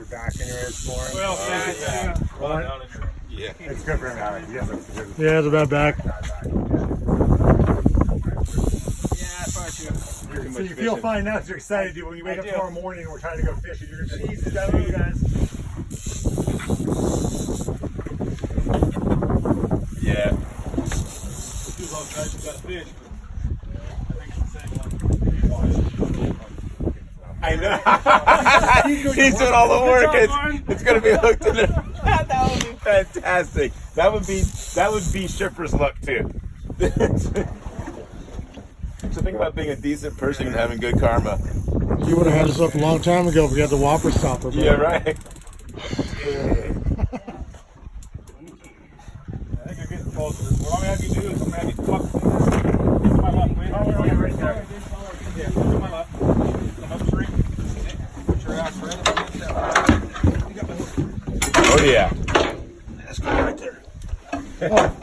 your back anyways more. Well, Yeah. It's good for him now. He has a good Yeah, it's a bad back. So you feel fine now, so you're excited, dude. When you wake up tomorrow morning and we're trying to go fishing, you're gonna be Jesus, you guys. Yeah. Two of those guys who got a fish. I know. He's doing all the work. It's gonna be hooked in it. That would be fantastic. That would be Shipper's luck too. So think about being a decent person and having good karma. You would have had this up a long time ago if we had the Whopper stopper. Bro. Yeah, right. I think you're getting closer. What I'm gonna have you do is I'm gonna have you tuck to my left. Wait, right there. Yeah, to my left. Come upstream. Put your ass right up against that. You got my hook. Oh yeah. That's good right there.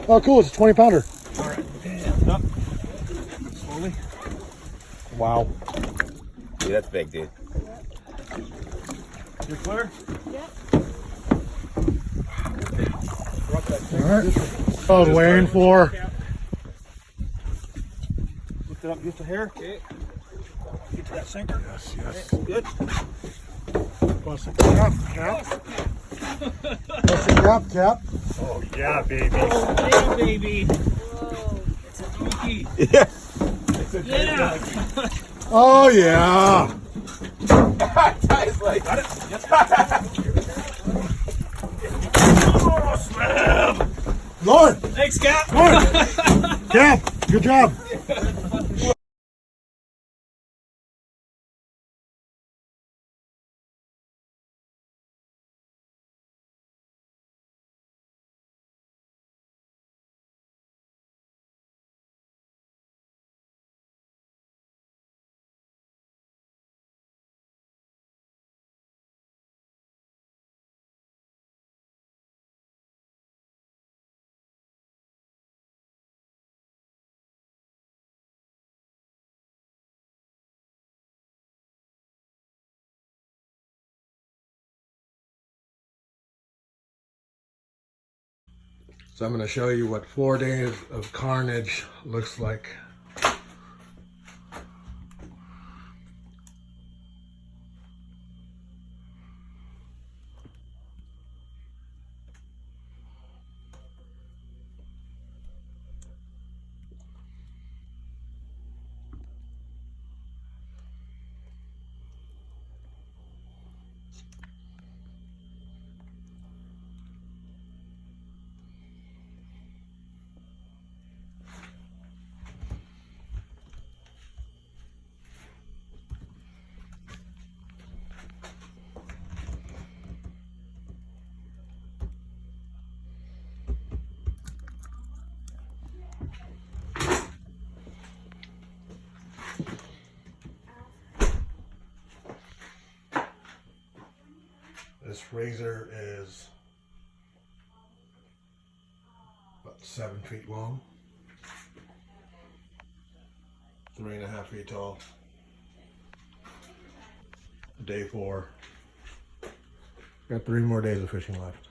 Oh, cool. It's a 20 pounder. All right. And up. Slowly. Wow. Dude, that's big, dude. You're clear? Yep. Drop that thing. All right. I was waiting for. Lift it up just a hair. Okay. Get to that sinker. Yes, yes. Good. Bust it cap, cap. Bust it cap, cap. Oh yeah, baby. Oh, yeah, baby. Whoa. It's a donkey. Yeah. Yeah. Oh, yeah. Ty's like, Got it? Yep. Oh, slam. Lord, Thanks, Cap. Lord. Cap, good job. So I'm going to show you what 4 days of carnage looks like. This razor is about 7 feet long, 3.5 feet tall. Day 4. Got 3 more days of fishing left.